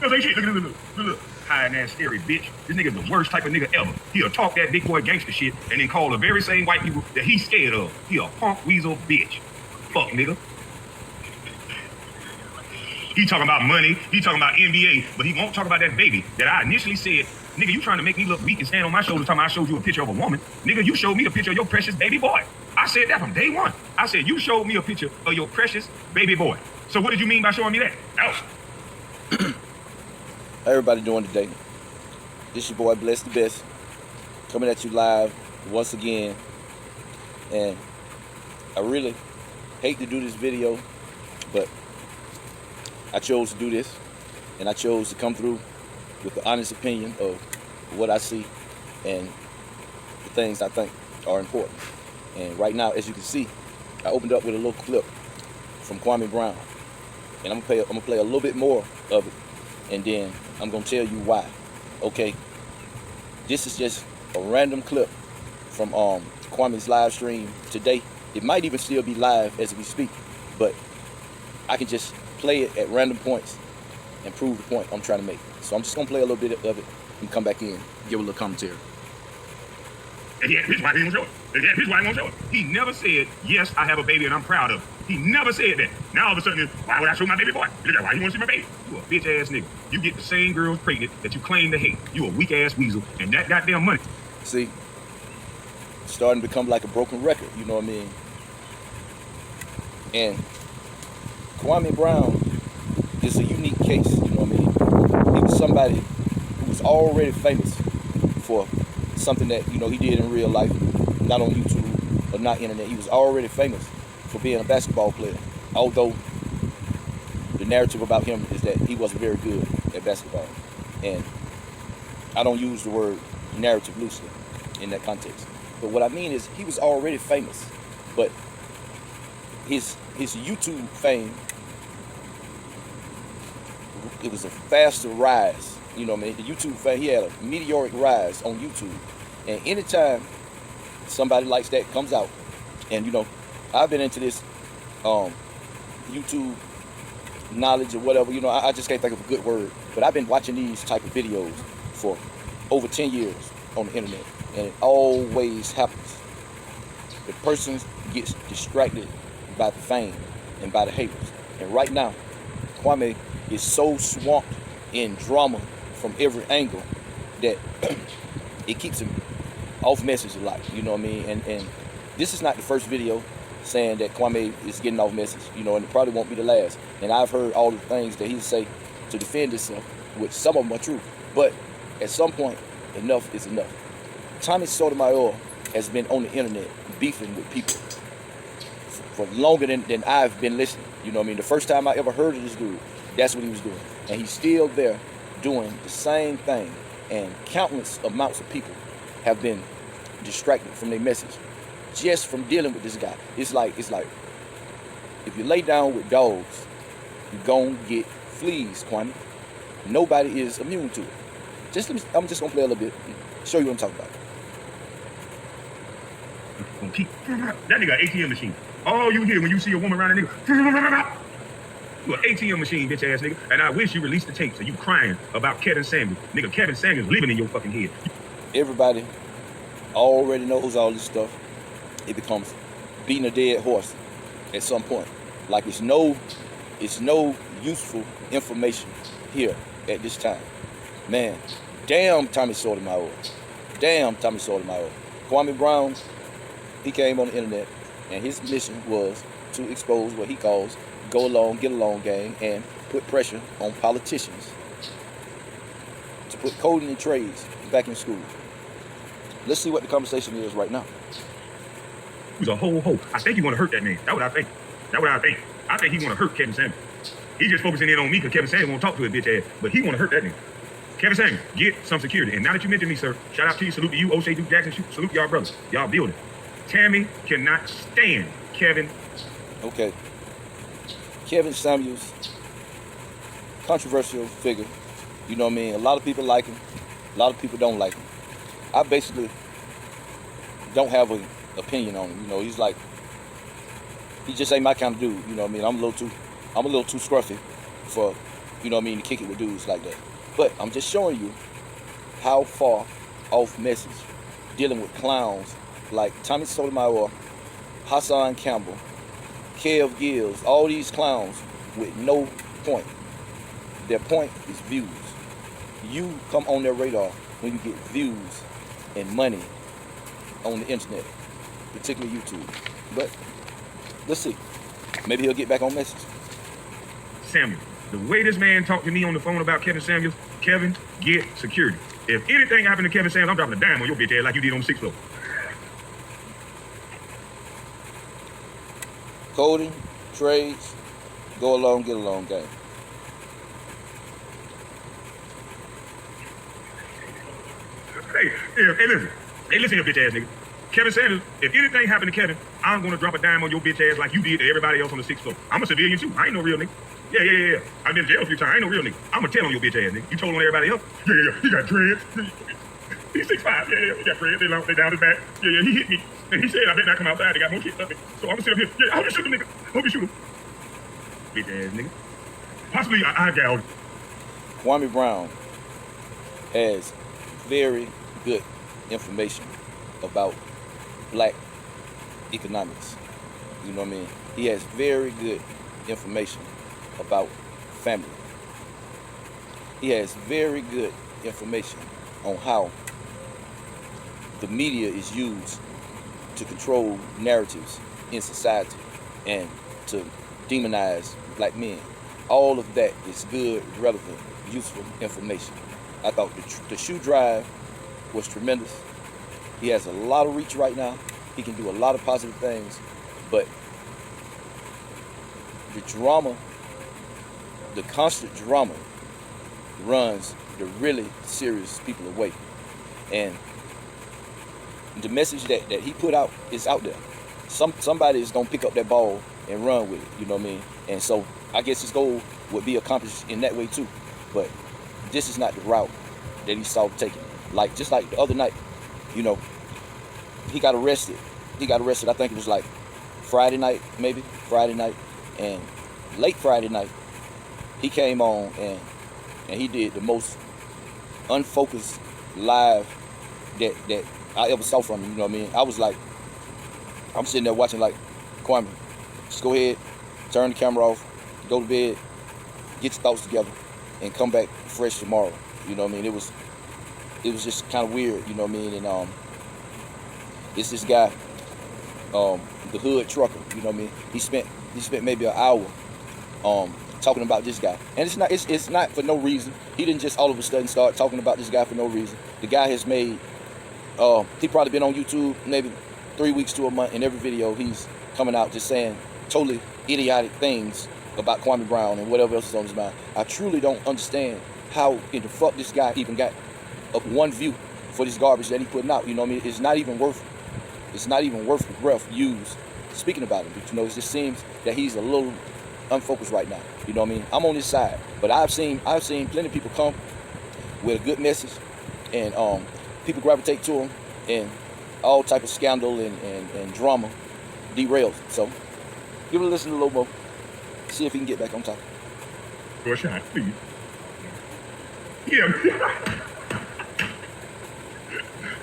Don't say shit. Look. High and ass scary bitch. This nigga's the worst type of nigga ever. He'll talk that big boy gangster shit and then call the very same white people that he's scared of. He a punk weasel bitch. Fuck nigga. He talking about money, he talking about NBA, but he won't talk about that baby that I initially said, nigga, you trying to make me look weak and stand on my shoulders talking about I showed you a picture of a woman. Nigga, you showed me a picture of your precious baby boy. I said that from day one. I said, you showed me a picture of your precious baby boy. So what did you mean by showing me that? How everybody doing today? This your boy Bless the Best, coming at you live once again. And I really hate to do this video, but I chose to do this, and I chose to come through with the honest opinion of what I see and the things I think are important. And right now, as you can see, I opened up with a little clip from Kwame Brown, and I'm gonna play a little bit more of it, and then I'm gonna tell you why. Okay, this is just a random clip from Kwame's live stream today. It might even still be live as we speak, but I can just play it at random points and prove the point I'm trying to make. So I'm just gonna play a little bit of it and come back in, give a little commentary. And yeah, here's why he won't show it. And yeah, here's why he won't show it. He never said, yes, I have a baby and I'm proud of it. He never said that. Now all of a sudden, why would I show my baby boy? Why you want to see my baby? You a bitch ass nigga. You get the same girls pregnant that you claim to hate. You a weak ass weasel, and that goddamn money. See, it's starting to become like a broken record, you know what I mean? And Kwame Brown is a unique case, you know what I mean? He was somebody who was already famous for something that, you know, he did in real life, not on YouTube or not internet. He was already famous for being a basketball player, although the narrative about him is that he wasn't very good at basketball. And I don't use the word narrative loosely in that context. But what I mean is he was already famous, but his YouTube fame, it was a faster rise. You know what I mean? The YouTube fame, he had a meteoric rise on YouTube. And anytime somebody like that comes out, and you know, I've been into this YouTube knowledge or whatever, you know, I just can't think of a good word, but I've been watching these type of videos for over 10 years on the internet, and it always happens. The person gets distracted by the fame and by the haters. And right now, Kwame is so swamped in drama from every angle that it keeps him off message a lot, you know what I mean? And this is not the first video saying that Kwame is getting off message, you know, and it probably won't be the last. And I've heard all the things that he say to defend himself, which some of them are true. But at some point, enough is enough. Tommy Sotomayor has been on the internet beefing with people for longer than I've been listening. You know what I mean? The first time I ever heard of this dude, that's what he was doing. And he's still there doing the same thing. And countless amounts of people have been distracted from their message just from dealing with this guy. It's like if you lay down with dogs, you're gonna get fleas, Kwame. Nobody is immune to it. I'm just gonna play a little bit, show you what I'm talking about. That nigga ATM machine. All you hear when you see a woman around a nigga, you an ATM machine, bitch ass nigga. And I wish you released the tape so you crying about Kevin Samuels. Nigga, Kevin Samuels living in your fucking head. Everybody already knows all this stuff. It becomes beating a dead horse at some point. Like it's no useful information here at this time. Man, damn Tommy Sotomayor. Damn Tommy Sotomayor. Kwame Brown, he came on the internet and his mission was to expose what he calls go along, get along gang and put pressure on politicians to put coding and trades back in school. Let's see what the conversation is right now. He's a whole hoe. I think he want to hurt that man. That's what I think. I think he want to hurt Kevin Samuels. He's just focusing in on me because Kevin Samuels won't talk to his bitch ass, but he want to hurt that nigga. Kevin Samuels, get some security. And now that you mentioned me, sir, shout out to you, salute to you, O'Shea Duke Jackson, salute y'all brothers. Y'all building. Tammy cannot stand Kevin. Okay. Kevin Samuels, controversial figure. You know what I mean? A lot of people like him. A lot of people don't like him. I basically don't have an opinion on him. You know, he just ain't my kind of dude. You know what I mean? I'm a little too scruffy for you know what I mean, to kick it with dudes like that. But I'm just showing you how far off message dealing with clowns like Tommy Sotomayor, Hassan Campbell, Kev Gills, all these clowns with no point. Their point is views. You come on their radar when you get views and money on the internet, particularly YouTube. But let's see. Maybe he'll get back on message. Samuel, the way this man talked to me on the phone about Kevin Samuels, Kevin, get security. If anything happened to Kevin Samuels, I'm dropping a dime on your bitch ass like you did on the 6th floor. Coding, trades, go along, get along game. Hey, listen. Hey, listen, your bitch ass nigga. Kevin Samuels, if anything happened to Kevin, I'm gonna drop a dime on your bitch ass like you did to everybody else on the 6th floor. I'm a civilian too. I ain't no real nigga. Yeah. I've been in jail a few times. I ain't no real nigga. I'm gonna tell on your bitch ass nigga. You told on everybody else. Yeah. He got dreads. He's 6'5". Yeah. He got dreads. They down his back. Yeah. He hit me. And he said, I better not come outside. They got more shit stuff. So I'm gonna sit up here. Yeah, I hope you shoot him, nigga. Hope you shoot him. Bitch ass nigga. Possibly I gouged. Kwame Brown has very good information about black economics. You know what I mean? He has very good information about family. He has very good information on how the media is used to control narratives in society and to demonize black men. All of that is good, relevant, useful information. I thought the shoe drive was tremendous. He has a lot of reach right now. He can do a lot of positive things, but the drama, the constant drama, runs the really serious people away. And the message that he put out is out there. Somebody is gonna pick up that ball and run with it, you know what I mean? And so I guess his goal would be accomplished in that way too. But this is not the route that he saw taking. Like just like the other night, you know, he got arrested. I think it was like Friday night, and late Friday night, he came on and he did the most unfocused live that I ever saw from him. You know what I mean? I was like, I'm sitting there watching like, Kwame, just go ahead, turn the camera off, go to bed, get your thoughts together, and come back fresh tomorrow. You know what I mean? It was just kind of weird. You know what I mean? And it's this guy, the hood trucker. You know what I mean? He spent maybe an hour talking about this guy, and it's not for no reason. He didn't just all of a sudden start talking about this guy for no reason. The guy has made he probably been on YouTube maybe 3 weeks to a month, and every video he's coming out just saying totally idiotic things about Kwame Brown and whatever else is on his mind. I truly don't understand how in the fuck this guy even got up one view for this garbage that he putting out. You know what I mean? It's not even worth the breath used speaking about him. But you know, it just seems that he's a little unfocused right now. You know what I mean? I'm on his side, but I've seen plenty of people come with a good message, and people gravitate to him, and all type of scandal and drama derails him. So give it a listen to Lobo. See if he can get back on top. Go a shot, please. Yeah.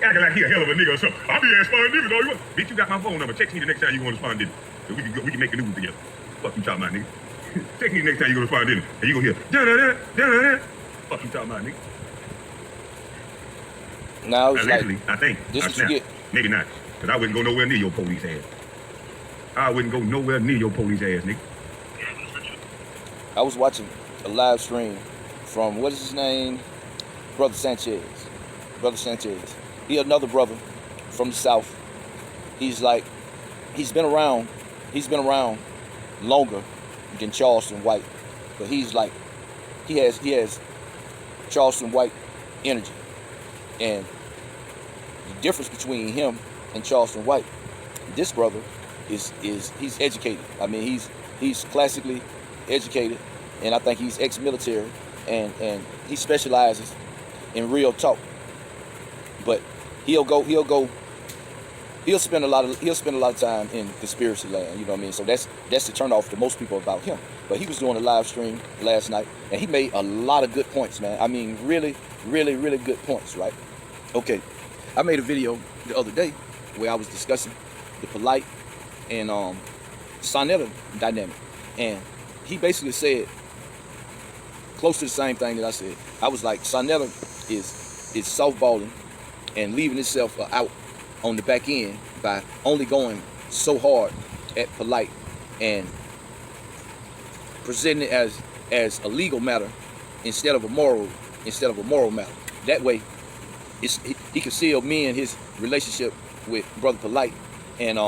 Acting like he a hell of a nigga or something. I'll be asking niggas all you want. Bitch, you got my phone number. Text me the next time you want to spawn dinner. So we can make the news together. Fuck you talking about, nigga. Text me the next time you go to spawn dinner. And you gonna hear, da-da-da. Fuck you talking about, nigga. Now it's allegedly, like, I think. this what you get. Maybe not. Because I wouldn't go nowhere near your police ass. I wouldn't go nowhere near your police ass, nigga. I was watching a live stream from, what is his name? Brother Sanchez. He another brother from the South. He's been around longer than Charleston White. But he has Charleston White energy. And the difference between him and Charleston White, this brother is he's educated. I mean, he's classically educated, and I think he's ex-military, and he specializes in real talk. But he'll go he'll spend a lot of time in conspiracy land, you know what I mean? So that's the turn off to most people about him. But he was doing a live stream last night, and he made a lot of good points, man. I mean, really, really, really good points, right? Okay, I made a video the other day where I was discussing the polite and Sonetta dynamic, and he basically said close to the same thing that I said. I was like, Sonetta is softballing and leaving itself out on the back end by only going so hard at polite and presenting it as a legal matter instead of a moral matter. That way, he can still mend his relationship with Brother Polite and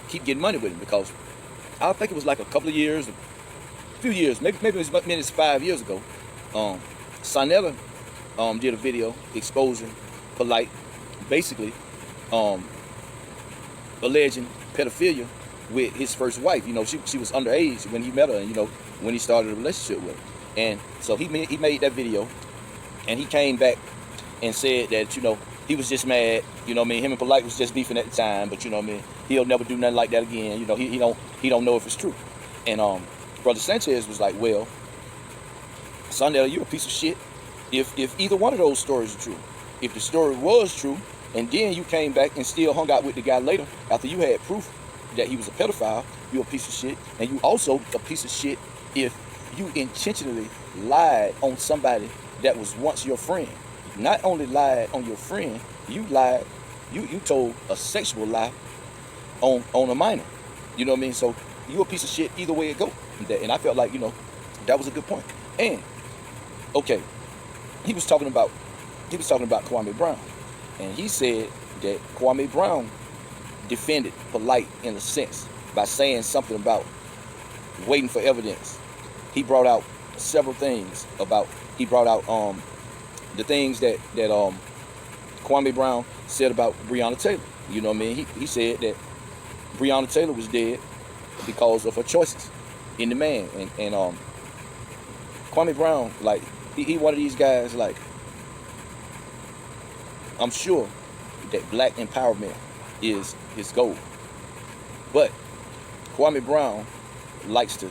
keep getting money with him, because I think it was like a few years, maybe it was minutes 5 years ago. Sonetta did a video exposing Polite, basically alleging pedophilia with his first wife. You know, she was underage when he met her, and, you know, when he started a relationship with her. And so he made that video, and he came back and said that, you know, he was just mad, you know what I mean, him and Polite was just beefing at the time, but, you know what I mean, he'll never do nothing like that again. You know, he don't know if it's true. And Brother Sanchez was like, well, Sonetta, you're a piece of shit if either one of those stories are true. If the story was true, and then you came back and still hung out with the guy later after you had proof that he was a pedophile, you're a piece of shit. And you also a piece of shit if you intentionally lied on somebody that was once your friend. Not only lied on your friend, you lied, you told a sexual lie on a minor. You know what I mean? So you a piece of shit either way it go. And I felt like, you know, that was a good point. And okay, he was talking about Kwame Brown, and he said that Kwame Brown defended Polite in a sense by saying something about waiting for evidence. He brought out several things about. He brought out the things that Kwame Brown said about Breonna Taylor. You know what I mean? He said that Breonna Taylor was dead because of her choices in the man. And Kwame Brown, like, he one of these guys, like, I'm sure that black empowerment is his goal. But Kwame Brown likes to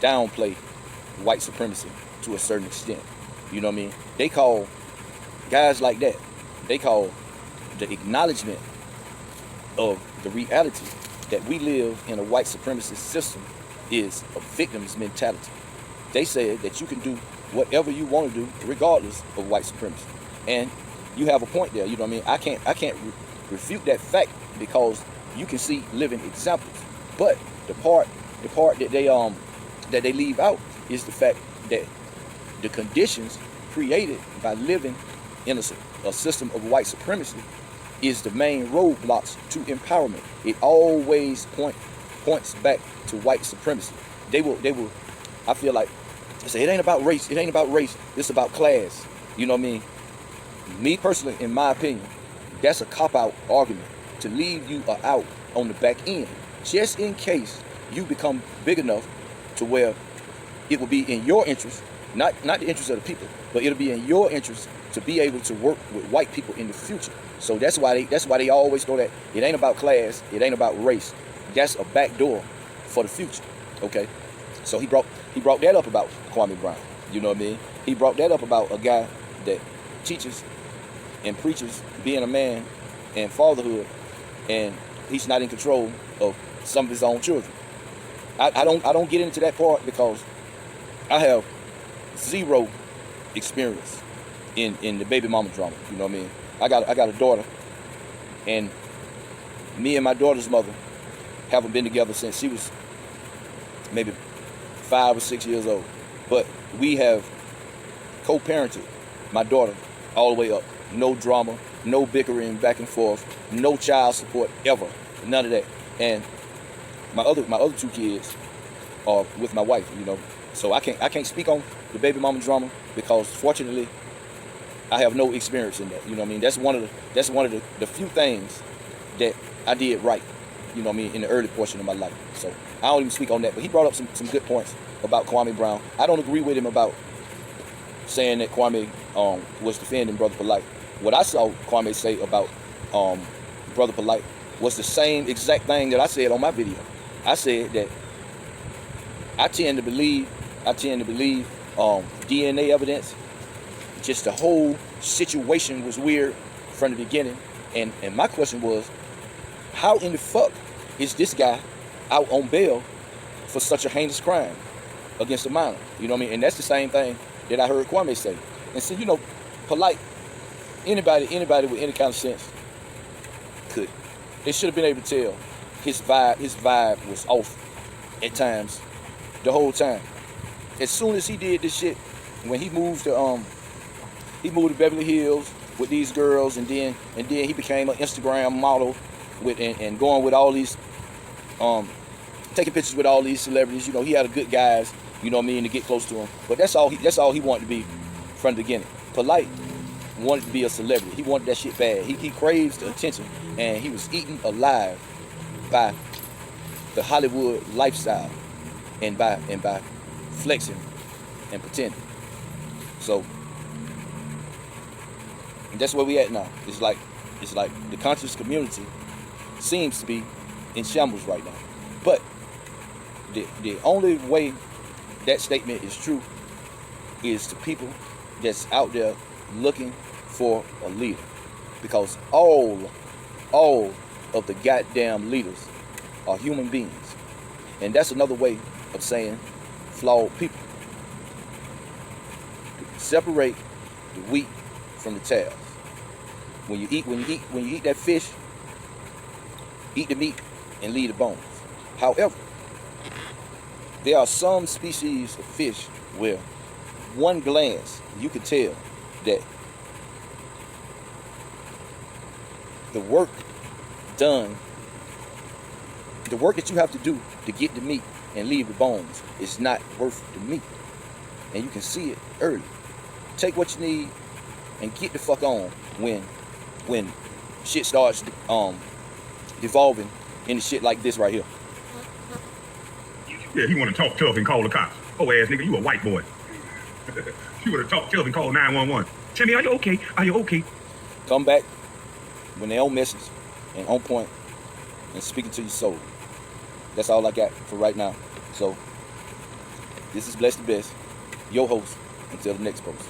downplay white supremacy to a certain extent. You know what I mean? They call guys like that, they call the acknowledgement of the reality that we live in a white supremacist system is a victim's mentality. They said that you can do whatever you want to do regardless of white supremacy. And you have a point there, you know what I mean? I can't refute that fact, because you can see living examples. But the part that they leave out is the fact that the conditions created by living in a system of white supremacy is the main roadblocks to empowerment. It always points back to white supremacy. They will I feel like they say it ain't about race, it's about class. You know what I mean? Me personally, in my opinion, that's a cop-out argument to leave you out on the back end, just in case you become big enough to where it will be in your interest, not the interest of the people, but it'll be in your interest to be able to work with white people in the future. So that's why they always throw that it ain't about class, it ain't about race. That's a back door for the future. Okay, so he brought that up about Kwame Brown. You know what I mean? He brought that up about a guy that teaches and preaches being a man and fatherhood, and he's not in control of some of his own children. I don't get into that part because I have zero experience in the baby mama drama. You know what I mean? I got a daughter, and me and my daughter's mother haven't been together since she was maybe 5 or 6 years old. But we have co-parented my daughter all the way up. No drama, no bickering back and forth, no child support ever, none of that. And my other 2 kids are with my wife, you know. So I can't speak on the baby mama drama because fortunately I have no experience in that. You know what I mean? That's one of the few things that I did right, you know what I mean, in the early portion of my life. So I don't even speak on that. But he brought up some good points about Kwame Brown. I don't agree with him about saying that Kwame was defending Brother Polite. What I saw Kwame say about Brother Polite, was the same exact thing that I said on my video. I said that I tend to believe DNA evidence. Just the whole situation was weird from the beginning. And my question was, how in the fuck is this guy out on bail for such a heinous crime against a minor? You know what I mean? And that's the same thing that I heard Kwame say. And so, you know, Polite, anybody with any kind of sense could. They should have been able to tell his vibe was off at times, the whole time. As soon as he did this shit, when he moved to Beverly Hills with these girls, and then he became an Instagram model with and going with all these taking pictures with all these celebrities. You know, he had a good guys, you know what I mean, to get close to him. But that's all he wanted to be from the beginning. Polite wanted to be a celebrity. He wanted that shit bad. He craves the attention, and he was eaten alive by the Hollywood lifestyle and by flexing and pretending. So that's where we at now. It's like the conscious community seems to be in shambles right now. But the only way that statement is true is to people that's out there looking for a leader. Because all of the goddamn leaders are human beings. And that's another way of saying flawed people. Separate the wheat from the tares. When you eat that fish, eat the meat and leave the bones. However, there are some species of fish where one glance you can tell that the work that you have to do to get the meat and leave the bones is not worth the meat. And you can see it early. Take what you need and get the fuck on when shit starts devolving into shit like this right here. Yeah, he want to talk tough and call the cops. Oh, ass nigga, you a white boy. You would have talked tough and called 911. Timmy, are you okay? Are you okay? Come back when they're on message and on point and speaking to your soul. That's all I got for right now. So, this is Bless the Best, your host, until the next post.